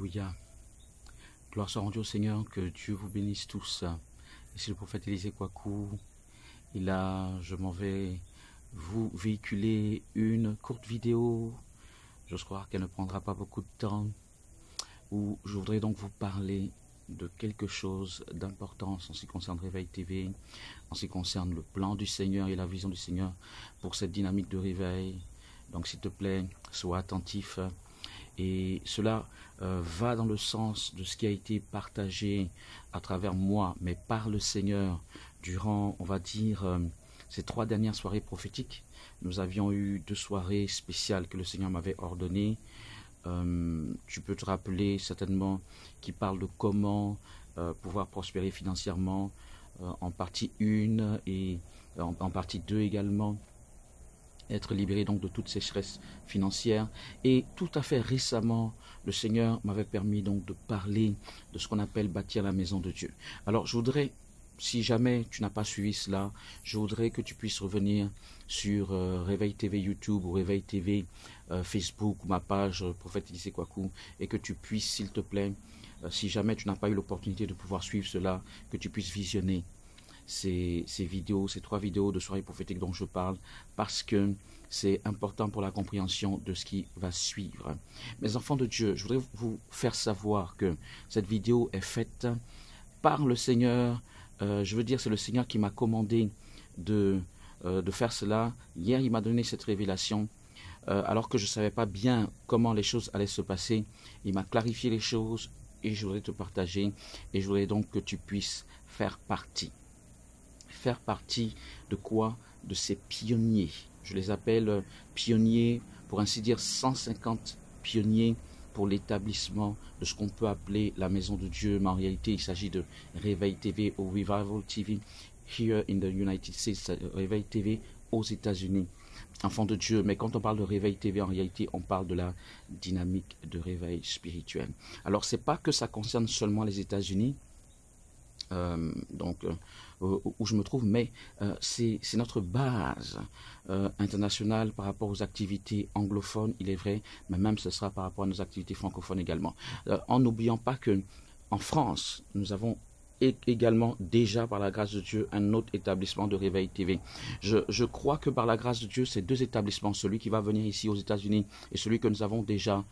Alléluia. Gloire soit rendue au Seigneur, que Dieu vous bénisse tous. Ici le prophète Élisée Kouakou. Je m'en vais vous véhiculer une courte vidéo. J'ose croire qu'elle ne prendra pas beaucoup de temps. Où je voudrais donc vous parler de quelque chose d'importance en ce qui concerne Réveil TV, en ce qui concerne le plan du Seigneur et la vision du Seigneur pour cette dynamique de réveil. Donc s'il te plaît, sois attentif. Et cela va dans le sens de ce qui a été partagé à travers moi, mais par le Seigneur, durant, on va dire, ces 3 dernières soirées prophétiques. Nous avions eu 2 soirées spéciales que le Seigneur m'avait ordonnées. Tu peux te rappeler certainement qui parle de comment pouvoir prospérer financièrement, en partie 1 et en partie 2 également. Être libéré donc de toute sécheresse financière. Et tout à fait récemment, le Seigneur m'avait permis donc de parler de ce qu'on appelle bâtir la maison de Dieu. Alors je voudrais, si jamais tu n'as pas suivi cela, je voudrais que tu puisses revenir sur Réveil TV YouTube ou Réveil TV Facebook ou ma page Prophète Élisée Kouakou, et que tu puisses, s'il te plaît, si jamais tu n'as pas eu l'opportunité de pouvoir suivre cela, que tu puisses visionner ces vidéos, ces 3 vidéos de soirée prophétique dont je parle, parce que c'est important pour la compréhension de ce qui va suivre. Mes enfants de Dieu, je voudrais vous faire savoir que cette vidéo est faite par le Seigneur. Je veux dire, c'est le Seigneur qui m'a commandé de faire cela. Hier, il m'a donné cette révélation, alors que je ne savais pas bien comment les choses allaient se passer. Il m'a clarifié les choses et je voudrais te partager, et je voudrais donc que tu puisses faire partie. Faire partie de quoi? De ces pionniers. Je les appelle pionniers, pour ainsi dire 150 pionniers pour l'établissement de ce qu'on peut appeler la maison de Dieu. Mais en réalité, il s'agit de Réveil TV ou Revival TV, here in the United States, Réveil TV aux États-Unis. Enfants de Dieu, mais quand on parle de Réveil TV, en réalité, on parle de la dynamique de réveil spirituel. Alors, c'est pas que ça concerne seulement les États-Unis, où je me trouve, mais c'est notre base internationale par rapport aux activités anglophones, il est vrai, mais même ce sera par rapport à nos activités francophones également. En n'oubliant pas que en France, nous avons également déjà, par la grâce de Dieu, un autre établissement de Réveil TV. Je crois que par la grâce de Dieu, ces 2 établissements, celui qui va venir ici aux États-Unis et celui que nous avons déjà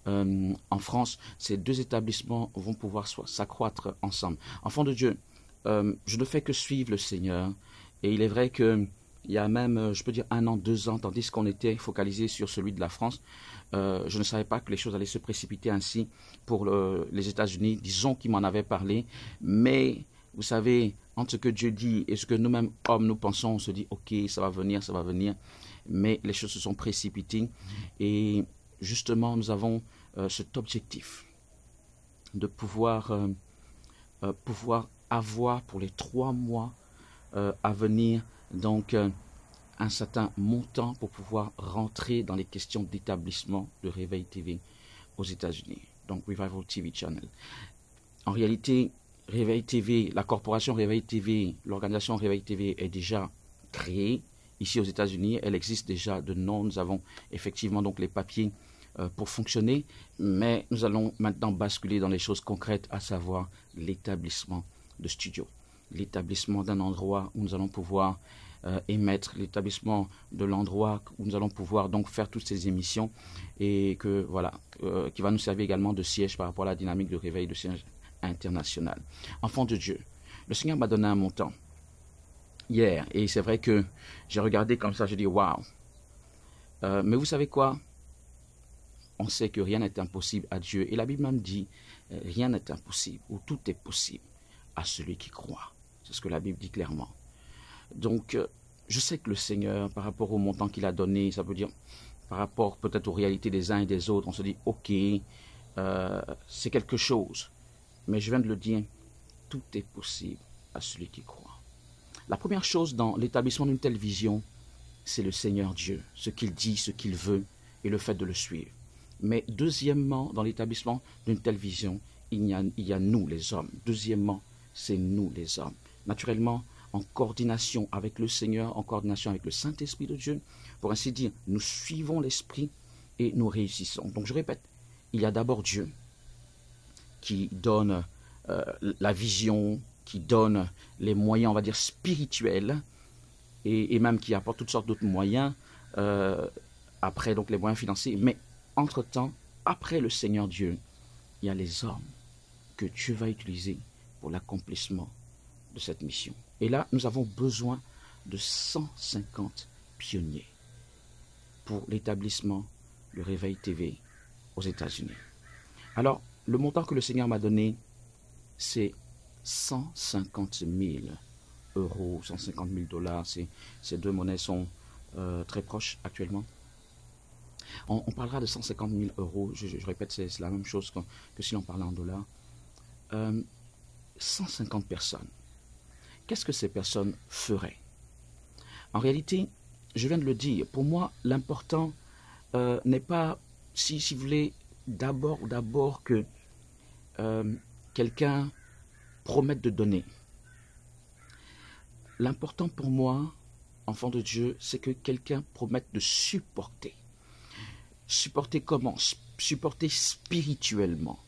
en France, ces 2 établissements vont pouvoir s'accroître ensemble. Enfants de Dieu, je ne fais que suivre le Seigneur, et il est vrai que il y a même, je peux dire 1 an, 2 ans, tandis qu'on était focalisé sur celui de la France, je ne savais pas que les choses allaient se précipiter ainsi pour les États-Unis. Disons qu'il m'en avait parlé, mais vous savez, entre ce que Dieu dit et ce que nous-mêmes, hommes, nous pensons, on se dit, ok, ça va venir, mais les choses se sont précipitées, et justement, nous avons cet objectif de pouvoir avoir pour les 3 mois à venir, donc un certain montant pour pouvoir rentrer dans les questions d'établissement de Réveil TV aux États-Unis, donc Revival TV Channel. En réalité, Réveil TV, la corporation Réveil TV, l'organisation Réveil TV est déjà créée ici aux États-Unis. Elle existe déjà de nom. Nous avons effectivement donc les papiers pour fonctionner, mais nous allons maintenant basculer dans les choses concrètes, à savoir l'établissement de studio, l'établissement d'un endroit où nous allons pouvoir émettre, l'établissement de l'endroit où nous allons pouvoir donc faire toutes ces émissions, et que voilà, qui va nous servir également de siège par rapport à la dynamique de réveil, de siège international. Enfants de Dieu, le Seigneur m'a donné un montant hier, et c'est vrai que j'ai regardé comme ça, j'ai dit waouh. Mais vous savez quoi? On sait que rien n'est impossible à Dieu. Et la Bible même dit, rien n'est impossible, ou tout est possible à celui qui croit. C'est ce que la Bible dit clairement. Donc, je sais que le Seigneur, par rapport au montant qu'il a donné, ça veut dire, par rapport peut-être aux réalités des uns et des autres, on se dit, ok, c'est quelque chose. Mais je viens de le dire, tout est possible à celui qui croit. La première chose dans l'établissement d'une telle vision, c'est le Seigneur Dieu, ce qu'il dit, ce qu'il veut, et le fait de le suivre. Mais deuxièmement, dans l'établissement d'une telle vision, il y a nous les hommes. Deuxièmement, c'est nous les hommes. Naturellement, en coordination avec le Seigneur, en coordination avec le Saint-Esprit de Dieu, pour ainsi dire, nous suivons l'Esprit et nous réussissons. Donc je répète, il y a d'abord Dieu, qui donne la vision, qui donne les moyens, on va dire, spirituels, et même qui apporte toutes sortes d'autres moyens, après donc les moyens financiers. Mais entre-temps, après le Seigneur Dieu, il y a les hommes que Dieu va utiliser pour l'accomplissement de cette mission. Et là, nous avons besoin de 150 pionniers pour l'établissement du Réveil TV aux États-Unis. Alors, le montant que le Seigneur m'a donné, c'est 150 000 euros, 150 000 dollars. Ces deux monnaies sont très proches actuellement. On parlera de 150 000 euros. Je répète, c'est la même chose que si l'on parlait en dollars. 150 personnes. Qu'est-ce que ces personnes feraient? En réalité, je viens de le dire, pour moi, l'important n'est pas, si vous voulez, d'abord que quelqu'un promette de donner. L'important pour moi, enfant de Dieu, c'est que quelqu'un promette de supporter. Supporter comment? Supporter spirituellement,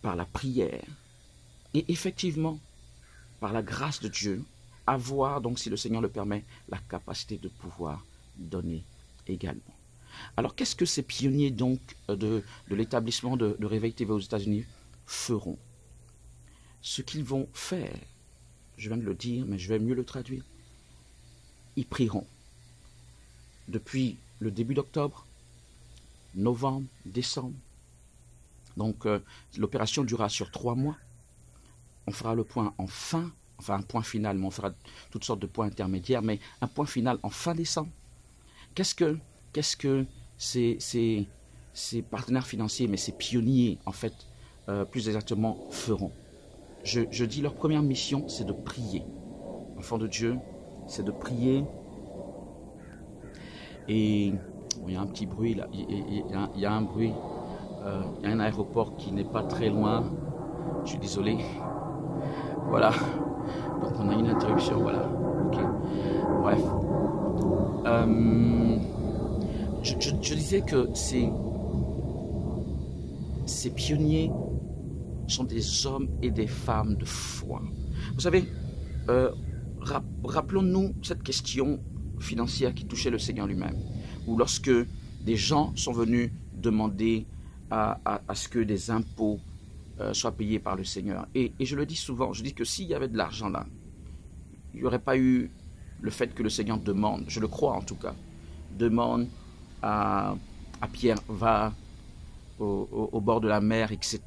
par la prière, et effectivement, par la grâce de Dieu, avoir, donc si le Seigneur le permet, la capacité de pouvoir donner également. Alors, qu'est-ce que ces pionniers donc de l'établissement de Réveil TV aux États-Unis feront? Ce qu'ils vont faire, je viens de le dire, mais je vais mieux le traduire, ils prieront. Depuis le début d'octobre, novembre, décembre, donc l'opération durera sur 3 mois. On fera le point en enfin un point final, mais on fera toutes sortes de points intermédiaires, mais un point final en fin décembre. Qu'est-ce que ces partenaires financiers, mais ces pionniers, en fait, plus exactement, feront? Je dis leur première mission, c'est de prier. Enfants de Dieu, c'est de prier. Et bon, il y a un petit bruit là, il y a un bruit, il y a un aéroport qui n'est pas très loin. Je suis désolé. Voilà. Donc on a une interruption, voilà. Ok. Bref. Je disais que ces pionniers sont des hommes et des femmes de foi. Vous savez, rappelons-nous cette question financière qui touchait le Seigneur lui-même, où lorsque des gens sont venus demander à ce que des impôts soient payés par le Seigneur. Et je le dis souvent, je dis que s'il y avait de l'argent là, il n'y aurait pas eu le fait que le Seigneur demande, je le crois en tout cas, demande à Pierre, va au bord de la mer, etc.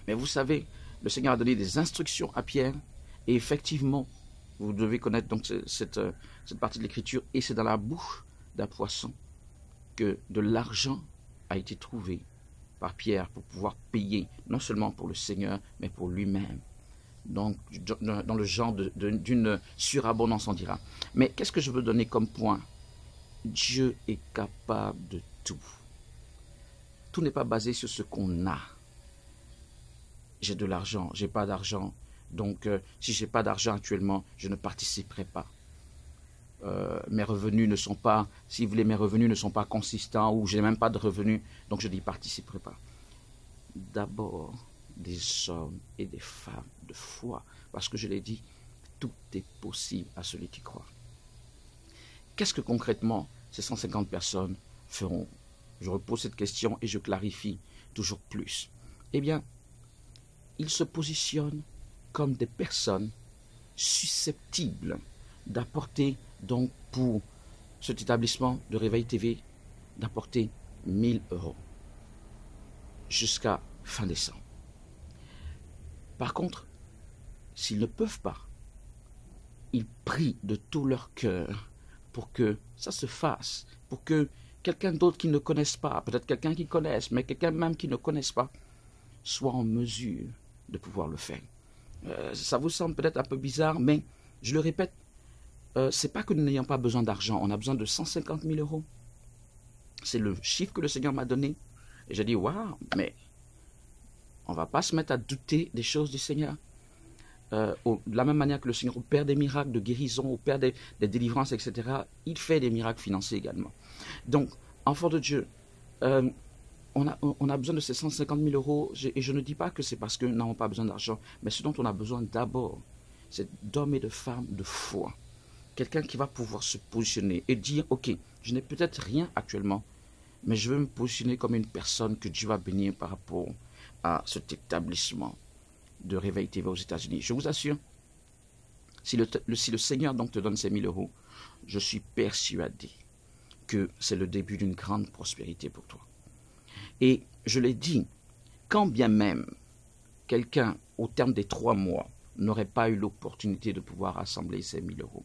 Mais vous savez, le Seigneur a donné des instructions à Pierre, et effectivement, vous devez connaître donc cette partie de l'Écriture, et c'est dans la bouche d'un poisson que de l'argent a été trouvé par Pierre pour pouvoir payer, non seulement pour le Seigneur, mais pour lui-même. Donc, dans le genre d'une surabondance, on dira. Mais qu'est-ce que je veux donner comme point? Dieu est capable de tout. Tout n'est pas basé sur ce qu'on a. J'ai de l'argent, j'ai pas d'argent. Donc, si j'ai pas d'argent actuellement, je ne participerai pas. Mes revenus ne sont pas, si vous voulez, mes revenus ne sont pas consistants, ou je n'ai même pas de revenus, donc je n'y participerai pas. D'abord, des hommes et des femmes de foi, parce que je l'ai dit, tout est possible à celui qui croit. Qu'est-ce que concrètement ces 150 personnes feront? Je repose cette question et je clarifie toujours plus. Eh bien, ils se positionnent comme des personnes susceptibles d'apporter, donc pour cet établissement de Réveil TV, d'apporter 1 000 euros jusqu'à fin décembre. Par contre, s'ils ne peuvent pas, ils prient de tout leur cœur pour que ça se fasse, pour que quelqu'un d'autre qui ne connaisse pas, peut-être quelqu'un qui connaisse, mais quelqu'un même qui ne connaisse pas, soit en mesure de pouvoir le faire. Ça vous semble peut-être un peu bizarre, mais je le répète, c'est pas que nous n'ayons pas besoin d'argent, on a besoin de 150 000 euros. C'est le chiffre que le Seigneur m'a donné. Et j'ai dit, waouh, mais on ne va pas se mettre à douter des choses du Seigneur. De la même manière que le Seigneur opère des miracles de guérison, opère des délivrances, etc., il fait des miracles financiers également. Donc, enfants de Dieu, on a besoin de ces 150 000 euros, et je ne dis pas que c'est parce que nous n'avons pas besoin d'argent, mais ce dont on a besoin d'abord, c'est d'hommes et de femmes de foi. Quelqu'un qui va pouvoir se positionner et dire, ok, je n'ai peut-être rien actuellement, mais je veux me positionner comme une personne que Dieu va bénir par rapport à cet établissement de Réveil TV aux États-Unis. Je vous assure, si le Seigneur donc te donne ces 1000 euros, je suis persuadé que c'est le début d'une grande prospérité pour toi. Et je l'ai dit, quand bien même quelqu'un, au terme des 3 mois, n'aurait pas eu l'opportunité de pouvoir rassembler ces 1000 euros,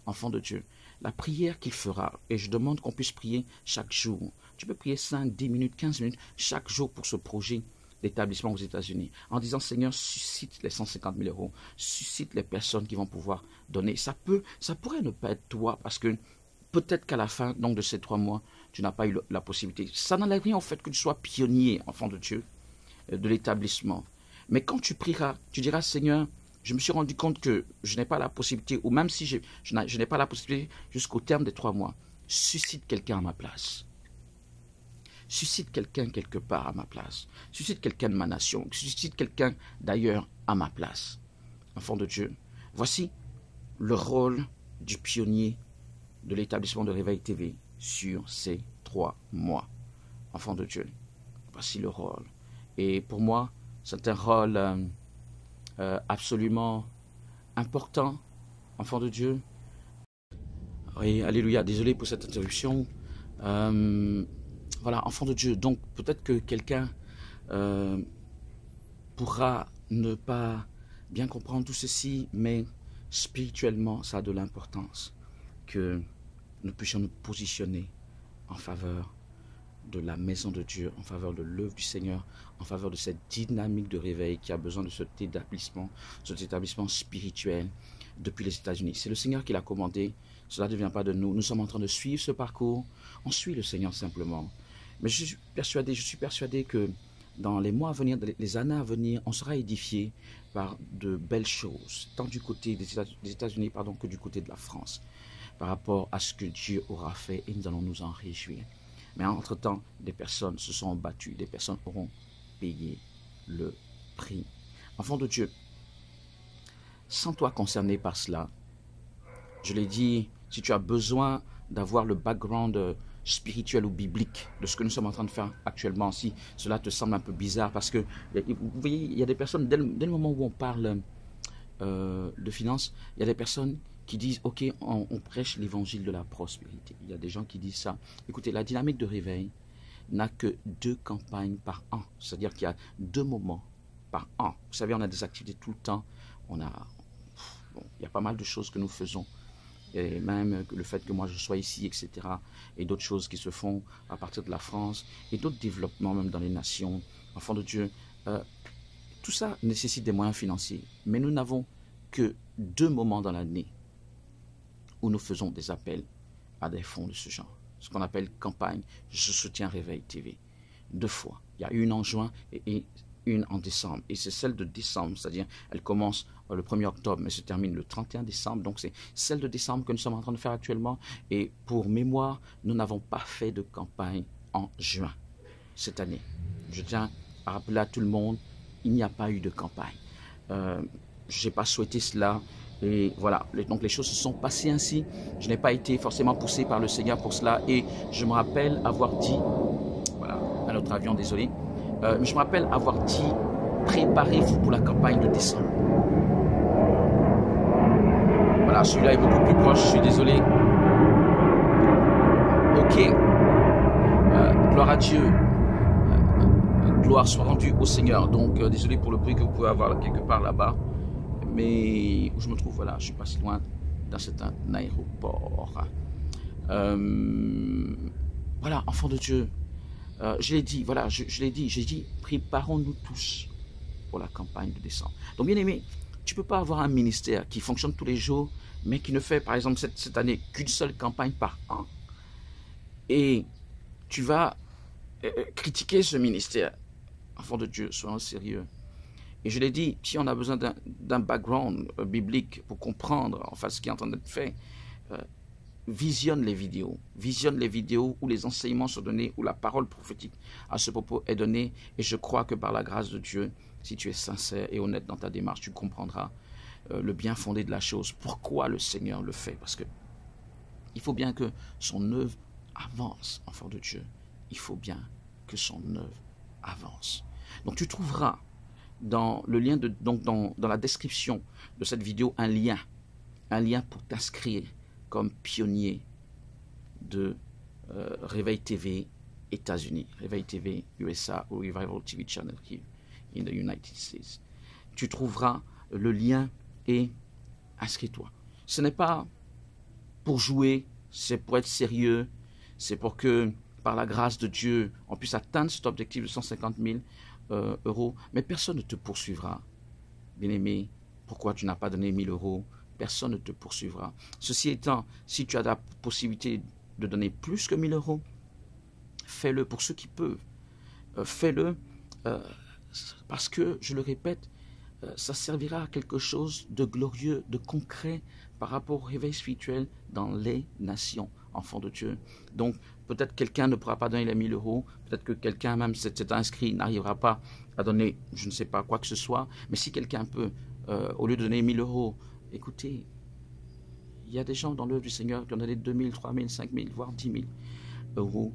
enfant de Dieu, la prière qu'il fera, et je demande qu'on puisse prier chaque jour. Tu peux prier 5, 10 minutes, 15 minutes, chaque jour pour ce projet d'établissement aux États-Unis, en disant, Seigneur, suscite les 150 000 euros, suscite les personnes qui vont pouvoir donner. Ça pourrait ne pas être toi, parce que peut-être qu'à la fin donc, de ces 3 mois, tu n'as pas eu la possibilité. Ça n'enlève rien au fait que tu sois pionnier, enfant de Dieu, de l'établissement. Mais quand tu prieras, tu diras, Seigneur, je me suis rendu compte que je n'ai pas la possibilité, ou même si je n'ai pas la possibilité jusqu'au terme des 3 mois, suscite quelqu'un à ma place. Suscite quelqu'un quelque part à ma place. Suscite quelqu'un de ma nation. Suscite quelqu'un d'ailleurs à ma place. Enfant de Dieu, voici le rôle du pionnier de l'établissement de Réveil TV sur ces 3 mois. Enfant de Dieu, voici le rôle. Et pour moi, c'est un rôle absolument important, enfant de Dieu. Oui, alléluia, désolé pour cette interruption. Voilà, enfant de Dieu. Donc, peut-être que quelqu'un pourra ne pas bien comprendre tout ceci, mais spirituellement, ça a de l'importance que nous puissions nous positionner en faveur de la maison de Dieu, en faveur de l'œuvre du Seigneur, en faveur de cette dynamique de réveil qui a besoin de cet établissement spirituel depuis les États-Unis. C'est le Seigneur qui l'a commandé, cela ne vient pas de nous. Nous sommes en train de suivre ce parcours, on suit le Seigneur simplement. Mais je suis persuadé que dans les mois à venir, les années à venir, on sera édifié par de belles choses, tant du côté des États-Unis que du côté de la France, par rapport à ce que Dieu aura fait, et nous allons nous en réjouir. Mais entre-temps, des personnes se sont battues, des personnes auront payé le prix. Enfant de Dieu, sens-toi concerné par cela. Je l'ai dit, si tu as besoin d'avoir le background spirituel ou biblique de ce que nous sommes en train de faire actuellement, si cela te semble un peu bizarre, parce que, vous voyez, il y a des personnes, dès le moment où on parle de finances, il y a des personnes qui disent, ok, on prêche l'évangile de la prospérité. Il y a des gens qui disent ça. Écoutez, la dynamique de réveil n'a que 2 campagnes par an. C'est-à-dire qu'il y a 2 moments par an. Vous savez, on a des activités tout le temps. Il y a pas mal de choses que nous faisons. Et même le fait que moi je sois ici, etc. Et d'autres choses qui se font à partir de la France. Et d'autres développements même dans les nations. Enfants de Dieu. Tout ça nécessite des moyens financiers. Mais nous n'avons que 2 moments dans l'année où nous faisons des appels à des fonds de ce genre. Ce qu'on appelle campagne Je soutiens Réveil TV. 2 fois. Il y a une en juin et une en décembre. Et c'est celle de décembre, c'est-à-dire elle commence le 1er octobre, mais se termine le 31 décembre. Donc c'est celle de décembre que nous sommes en train de faire actuellement. Et pour mémoire, nous n'avons pas fait de campagne en juin cette année. Je tiens à rappeler à tout le monde, il n'y a pas eu de campagne. Je n'ai pas souhaité cela. Et voilà, donc les choses se sont passées ainsi. Je n'ai pas été forcément poussé par le Seigneur pour cela. Et je me rappelle avoir dit, voilà, un autre avion, désolé. Je me rappelle avoir dit, préparez-vous pour la campagne de décembre. Voilà, celui-là est beaucoup plus proche, je suis désolé. Ok. Gloire à Dieu. Gloire soit rendue au Seigneur. Donc, désolé pour le bruit que vous pouvez avoir quelque part là-bas. Mais où je me trouve, voilà, je ne suis pas si loin dans cet aéroport. Voilà, enfant de Dieu, je l'ai dit, voilà, je l'ai dit, j'ai dit, préparons-nous tous pour la campagne de décembre. Donc, bien aimé, tu ne peux pas avoir un ministère qui fonctionne tous les jours, mais qui ne fait, par exemple, cette année, qu'une seule campagne par an. Et tu vas critiquer ce ministère. Enfant de Dieu, soyons sérieux. Et je l'ai dit, si on a besoin d'un background biblique pour comprendre enfin ce qui est en train d'être fait, visionne les vidéos où les enseignements sont donnés, où la parole prophétique à ce propos est donnée. Et je crois que par la grâce de Dieu, si tu es sincère et honnête dans ta démarche, tu comprendras le bien fondé de la chose. Pourquoi le Seigneur le fait? Parce que il faut bien que son œuvre avance, enfant de Dieu. Il faut bien que son œuvre avance. Donc tu trouveras dans le lien dans la description de cette vidéo un lien pour t'inscrire comme pionnier de Réveil TV États-Unis, Réveil TV USA ou Revival TV Channel here in the United States. Tu trouveras le lien et inscris-toi. Ce n'est pas pour jouer, c'est pour être sérieux, c'est pour que par la grâce de Dieu, on puisse atteindre cet objectif de 150 000 euros, mais personne ne te poursuivra. Bien-aimé, pourquoi tu n'as pas donné 1 000 euros? Personne ne te poursuivra. Ceci étant, si tu as la possibilité de donner plus que 1 000 euros, fais-le pour ceux qui peuvent. Fais-le parce que, je le répète, ça servira à quelque chose de glorieux, de concret par rapport au réveil spirituel dans les nations, enfants de Dieu. Donc, peut-être quelqu'un ne pourra pas donner les 1 000 euros, peut-être que quelqu'un même s'est inscrit, n'arrivera pas à donner, je ne sais pas, quoi que ce soit, mais si quelqu'un peut, au lieu de donner 1 000 euros, écoutez, il y a des gens dans l'œuvre du Seigneur qui ont donné 2 000, 3 000, 5 000, voire 10 000 euros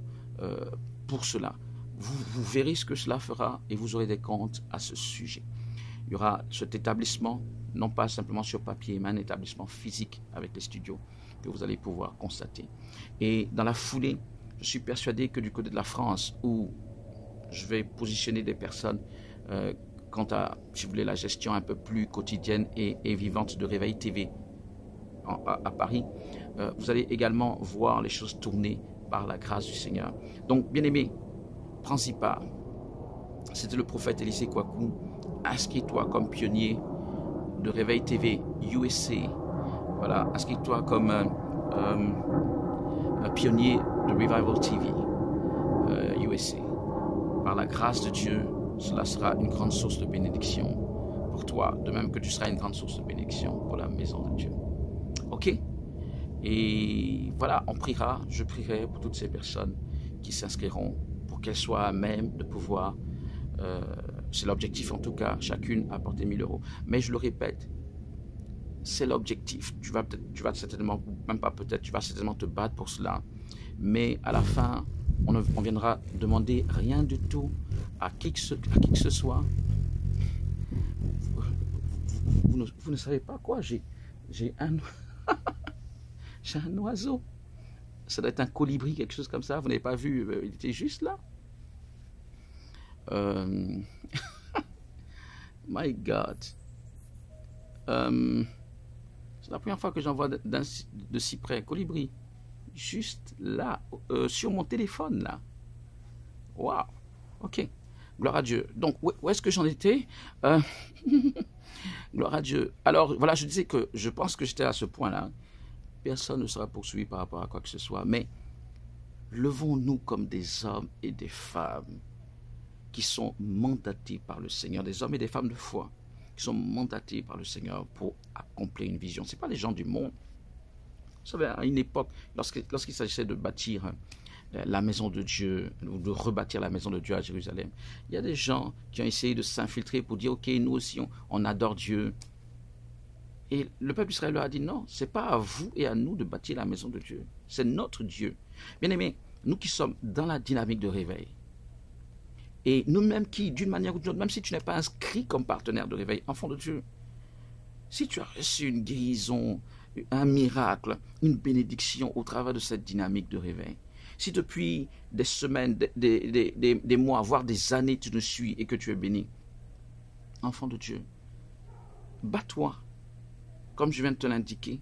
pour cela. Vous verrez ce que cela fera et vous aurez des comptes à ce sujet. Il y aura cet établissement, non pas simplement sur papier, mais un établissement physique avec les studios que vous allez pouvoir constater. Et dans la foulée, je suis persuadé que du côté de la France, où je vais positionner des personnes quant à, si vous voulez, la gestion un peu plus quotidienne et vivante de Réveil TV à Paris, vous allez également voir les choses tourner par la grâce du Seigneur. Donc, bien-aimé, prends-y part. C'était le prophète Élisée Kouakou. Inscris-toi comme pionnier de Réveil TV USA. Voilà, inscris-toi comme un pionnier de Revival TV USA. Par la grâce de Dieu, cela sera une grande source de bénédiction pour toi, de même que tu seras une grande source de bénédiction pour la maison de Dieu. Ok? Et voilà, on priera, je prierai pour toutes ces personnes qui s'inscriront, pour qu'elles soient à même de pouvoir, c'est l'objectif en tout cas, chacune apporter 1 000 euros. Mais je le répète, c'est l'objectif. Tu vas certainement, même pas peut-être, tu vas certainement te battre pour cela. Mais à la fin, on viendra demander rien du tout à qui que ce soit. Vous ne savez pas quoi, j'ai un oiseau. Ça doit être un colibri, quelque chose comme ça. Vous n'avez pas vu, il était juste là. My God. C'est la première fois que j'en vois de si près. Colibri. Juste là, sur mon téléphone, là. Waouh. Ok. Gloire à Dieu. Donc, où est-ce que j'en étais? Gloire à Dieu. Alors, voilà, je disais que je pense que j'étais à ce point-là. Personne ne sera poursuivi par rapport à quoi que ce soit. Mais levons-nous comme des hommes et des femmes qui sont mandatés par le Seigneur, des hommes et des femmes de foi, qui sont mandatés par le Seigneur pour accomplir une vision. Ce n'est pas les gens du monde. Vous savez, à une époque, lorsqu'il s'agissait de bâtir la maison de Dieu, ou de rebâtir la maison de Dieu à Jérusalem, il y a des gens qui ont essayé de s'infiltrer pour dire, ok, nous aussi, on adore Dieu. Et le peuple d'Israël leur a dit, non, ce n'est pas à vous et à nous de bâtir la maison de Dieu. C'est notre Dieu. Bien-aimés, nous qui sommes dans la dynamique de réveil, et nous-mêmes qui, d'une manière ou d'une autre, même si tu n'es pas inscrit comme partenaire de réveil, enfant de Dieu, si tu as reçu une guérison, un miracle, une bénédiction au travers de cette dynamique de réveil, si depuis des semaines, des mois, voire des années, tu nous suis et que tu es béni, enfant de Dieu, bats-toi, comme je viens de te l'indiquer,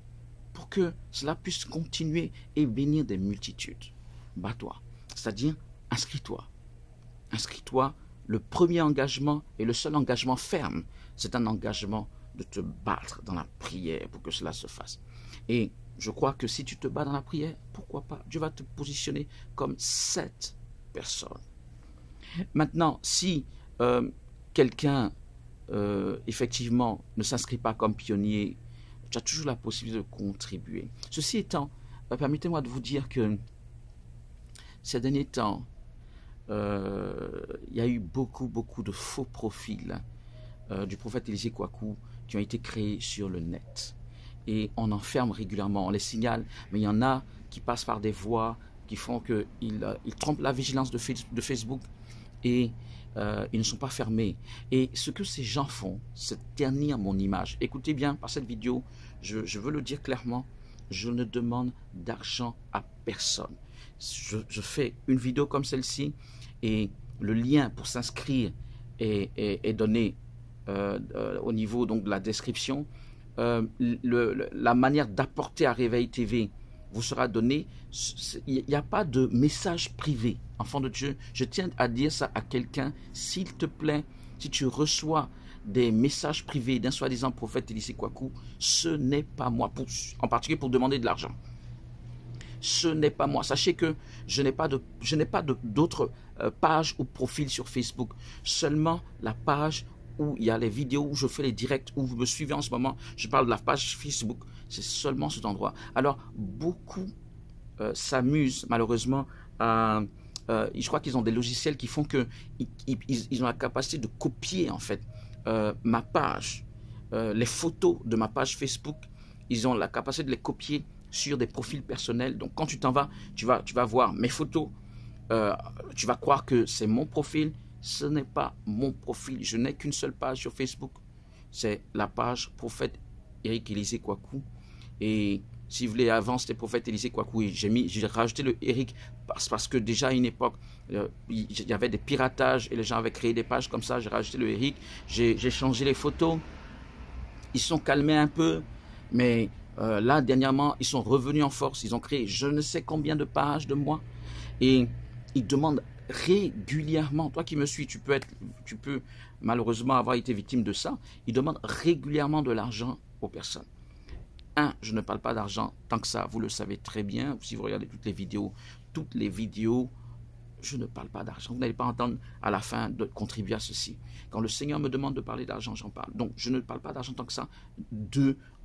pour que cela puisse continuer et bénir des multitudes. Bats-toi, c'est-à-dire inscris-toi. Inscris-toi, le premier engagement et le seul engagement ferme, c'est un engagement de te battre dans la prière pour que cela se fasse. Et je crois que si tu te bats dans la prière, pourquoi pas, Dieu va te positionner comme 7 personnes. Maintenant, si quelqu'un, effectivement, ne s'inscrit pas comme pionnier, tu as toujours la possibilité de contribuer. Ceci étant, permettez-moi de vous dire que ces derniers temps, il y a eu beaucoup de faux profils du prophète Élisée Kouakou qui ont été créés sur le net. Et on enferme régulièrement, on les signale, mais il y en a qui passent par des voies qui font qu'ils trompent la vigilance de Facebook et ils ne sont pas fermés. Et ce que ces gens font, c'est ternir mon image. Écoutez bien, par cette vidéo, je veux le dire clairement, je ne demande d'argent à personne. Je fais une vidéo comme celle-ci et le lien pour s'inscrire est donné au niveau donc, de la description. La manière d'apporter à Réveil TV vous sera donnée. Il n'y a pas de message privé. Enfant de Dieu, je tiens à dire ça à quelqu'un. S'il te plaît, si tu reçois des messages privés d'un soi-disant prophète Élisée Kouakou, ce n'est pas moi, en particulier pour demander de l'argent. Ce n'est pas moi. Sachez que je n'ai pas d'autres pages ou profils sur Facebook. Seulement la page où il y a les vidéos, où je fais les directs, où vous me suivez en ce moment. Je parle de la page Facebook. C'est seulement cet endroit. Alors, beaucoup s'amusent malheureusement à... je crois qu'ils ont des logiciels qui font qu'ils ont la capacité de copier en fait ma page. Les photos de ma page Facebook, ils ont la capacité de les copier sur des profils personnels. Donc quand tu t'en vas, tu vas voir mes photos, tu vas croire que c'est mon profil. Ce n'est pas mon profil. Je n'ai qu'une seule page sur Facebook. C'est la page prophète Eric Élisée Kouakou. Et si vous voulez, avant c'était prophète Élisée Kouakou. Et j'ai rajouté le Eric parce que déjà à une époque, il y avait des piratages et les gens avaient créé des pages comme ça. J'ai rajouté le Eric. J'ai changé les photos. Ils sont calmés un peu. Mais là, dernièrement, ils sont revenus en force. Ils ont créé je ne sais combien de pages de moi. Et ils demandent régulièrement, toi qui me suis, tu peux malheureusement avoir été victime de ça, ils demandent régulièrement de l'argent aux personnes. Je ne parle pas d'argent tant que ça, vous le savez très bien, si vous regardez toutes les vidéos, je ne parle pas d'argent. Vous n'allez pas entendre à la fin de contribuer à ceci. Quand le Seigneur me demande de parler d'argent, j'en parle. Donc, je ne parle pas d'argent tant que ça.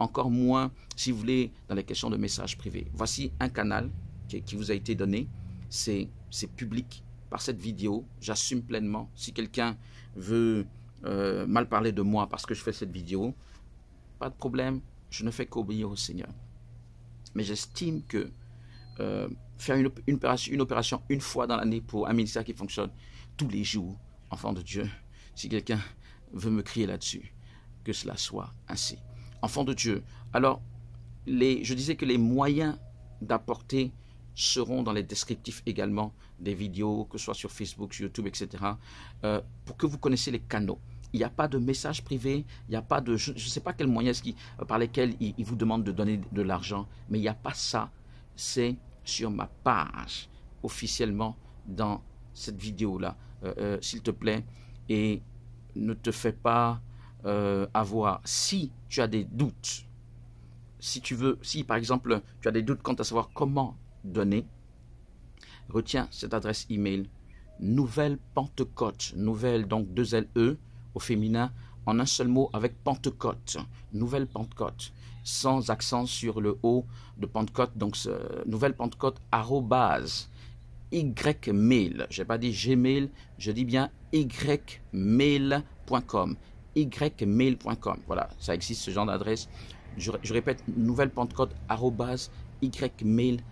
Encore moins, si vous voulez, dans les questions de messages privés. Voici un canal qui vous a été donné. C'est public. Par cette vidéo, j'assume pleinement. Si quelqu'un veut mal parler de moi parce que je fais cette vidéo, pas de problème, je ne fais qu'obéir au Seigneur. Mais j'estime que faire une opération une fois dans l'année pour un ministère qui fonctionne tous les jours, enfant de Dieu, si quelqu'un veut me crier là-dessus, que cela soit ainsi. Enfant de Dieu, alors, je disais que les moyens d'apporter seront dans les descriptifs également des vidéos, que ce soit sur Facebook, sur YouTube, etc. Pour que vous connaissiez les canaux. Il n'y a pas de message privé, il n'y a pas de... Je ne sais pas quel moyen par lesquels ils vous demandent de donner de l'argent, mais il n'y a pas ça. C'est sur ma page, officiellement, dans cette vidéo-là. S'il te plaît, et ne te fais pas avoir... Si tu as des doutes, si par exemple, tu as des doutes quant à savoir comment donner, retiens cette adresse email Nouvelle Pentecôte, nouvelle donc 2LE au féminin en un seul mot avec Pentecôte, Nouvelle Pentecôte, sans accent sur le O de Pentecôte, donc Nouvelle Pentecôte @ymail, j'ai pas dit Gmail, je dis bien ymail.com, ymail.com, voilà, ça existe ce genre d'adresse. Je répète, Nouvelle Pentecôte @ymail.com.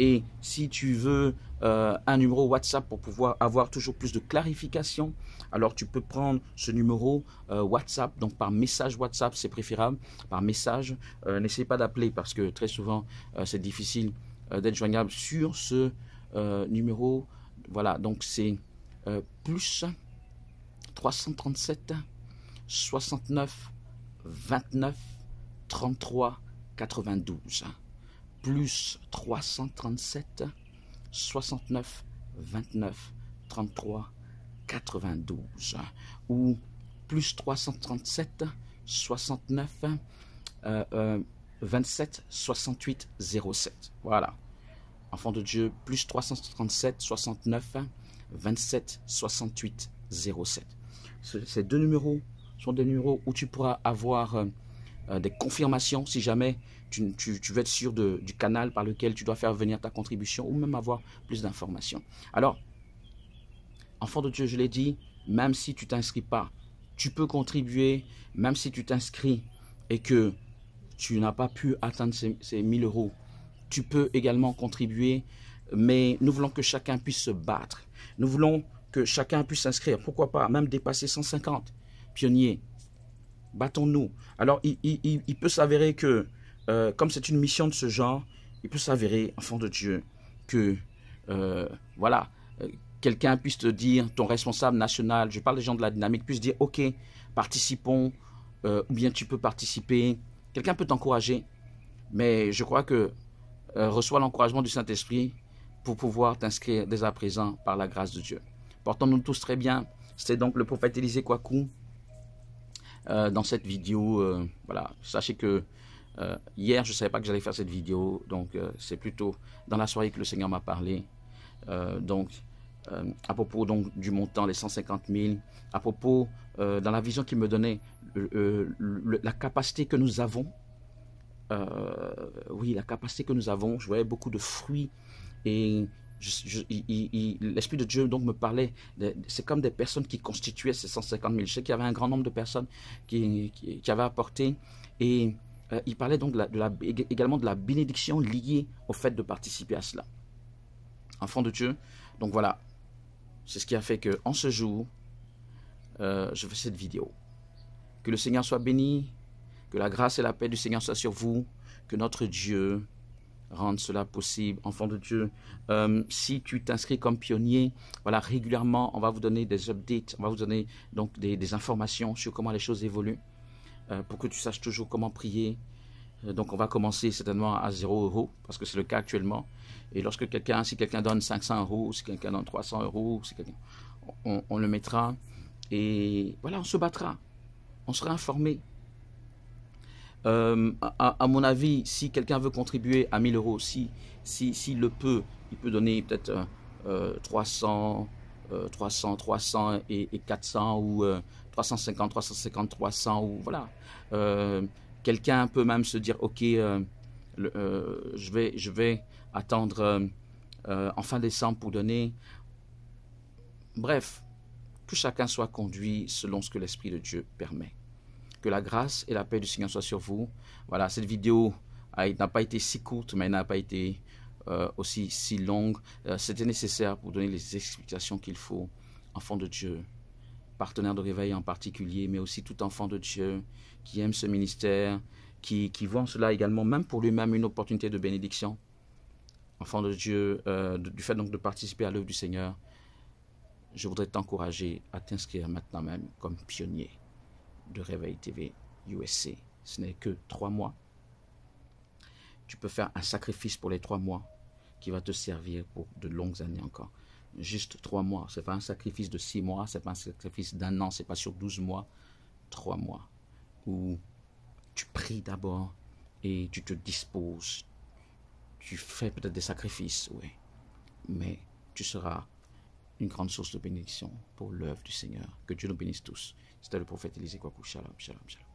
Et si tu veux un numéro WhatsApp pour pouvoir avoir toujours plus de clarification, alors tu peux prendre ce numéro WhatsApp, donc par message WhatsApp, c'est préférable, par message. N'essayez pas d'appeler parce que très souvent c'est difficile d'être joignable sur ce numéro. Voilà, donc c'est plus 337 69 29 33 92. Plus 337 69 29 33 92 ou plus 337 69 27 68 07. Voilà. Enfant de Dieu, plus 337 69 27 68 07. Ces deux numéros sont des numéros où tu pourras avoir des confirmations si jamais tu veux être sûr du canal par lequel tu dois faire venir ta contribution ou même avoir plus d'informations. Alors, enfant de Dieu, je l'ai dit, même si tu ne t'inscris pas, tu peux contribuer, même si tu t'inscris et que tu n'as pas pu atteindre ces 1000 euros. Tu peux également contribuer, mais nous voulons que chacun puisse se battre. Nous voulons que chacun puisse s'inscrire. Pourquoi pas même dépasser 150 pionniers. Battons-nous. Alors, il peut s'avérer que, comme c'est une mission de ce genre, il peut s'avérer, enfant de Dieu, que, voilà, quelqu'un puisse te dire, ton responsable national, je parle des gens de la dynamique, puisse dire, ok, participons, ou bien tu peux participer. Quelqu'un peut t'encourager, mais je crois que reçois l'encouragement du Saint-Esprit pour pouvoir t'inscrire dès à présent par la grâce de Dieu. Portons-nous tous très bien. C'est donc le prophète Élisée Kwaku dans cette vidéo. Voilà, sachez que hier, je ne savais pas que j'allais faire cette vidéo, donc c'est plutôt dans la soirée que le Seigneur m'a parlé. À propos donc, du montant, les 150 000, à propos, dans la vision qu'il me donnait, la capacité que nous avons, oui, la capacité que nous avons, je voyais beaucoup de fruits et l'Esprit de Dieu donc me parlait, c'est comme des personnes qui constituaient ces 150 000. Je sais qu'il y avait un grand nombre de personnes qui avaient apporté et il parlait donc également de la bénédiction liée au fait de participer à cela. Enfant de Dieu, donc voilà, c'est ce qui a fait qu'en ce jour, je fais cette vidéo. Que le Seigneur soit béni, que la grâce et la paix du Seigneur soient sur vous, que notre Dieu rende cela possible. Enfant de Dieu, si tu t'inscris comme pionnier, voilà, régulièrement, on va vous donner des updates, on va vous donner donc des informations sur comment les choses évoluent, pour que tu saches toujours comment prier. Donc on va commencer certainement à 0 €, parce que c'est le cas actuellement. Et lorsque si quelqu'un donne 500 €, si quelqu'un donne 300 €, si on le mettra. Et voilà, on se battra. On sera informé. À mon avis, si quelqu'un veut contribuer à 1000 €, s'il le peut, il peut donner peut-être 300 et 400 ou 350, 300 ou voilà. Quelqu'un peut même se dire, ok, je vais attendre en fin décembre pour donner. Bref, que chacun soit conduit selon ce que l'Esprit de Dieu permet. Que la grâce et la paix du Seigneur soient sur vous. Voilà, cette vidéo n'a pas été si courte, mais elle n'a pas été aussi si longue. C'était nécessaire pour donner les explications qu'il faut. Enfant de Dieu, partenaire de réveil en particulier, mais aussi tout enfant de Dieu qui aime ce ministère, qui voit en cela également, même pour lui-même, une opportunité de bénédiction. Enfant de Dieu, du fait donc de participer à l'œuvre du Seigneur, je voudrais t'encourager à t'inscrire maintenant même comme pionnier de Réveil TV USA. Ce n'est que 3 mois. Tu peux faire un sacrifice pour les 3 mois qui va te servir pour de longues années encore. Juste 3 mois. Ce n'est pas un sacrifice de 6 mois, ce n'est pas un sacrifice d'1 an, ce n'est pas sur 12 mois. 3 mois où tu pries d'abord et tu te disposes. Tu fais peut-être des sacrifices, oui. Mais tu seras une grande source de bénédiction pour l'œuvre du Seigneur. Que Dieu nous bénisse tous. C'était le prophète Élisée Kwaku. Shalom, shalom, shalom.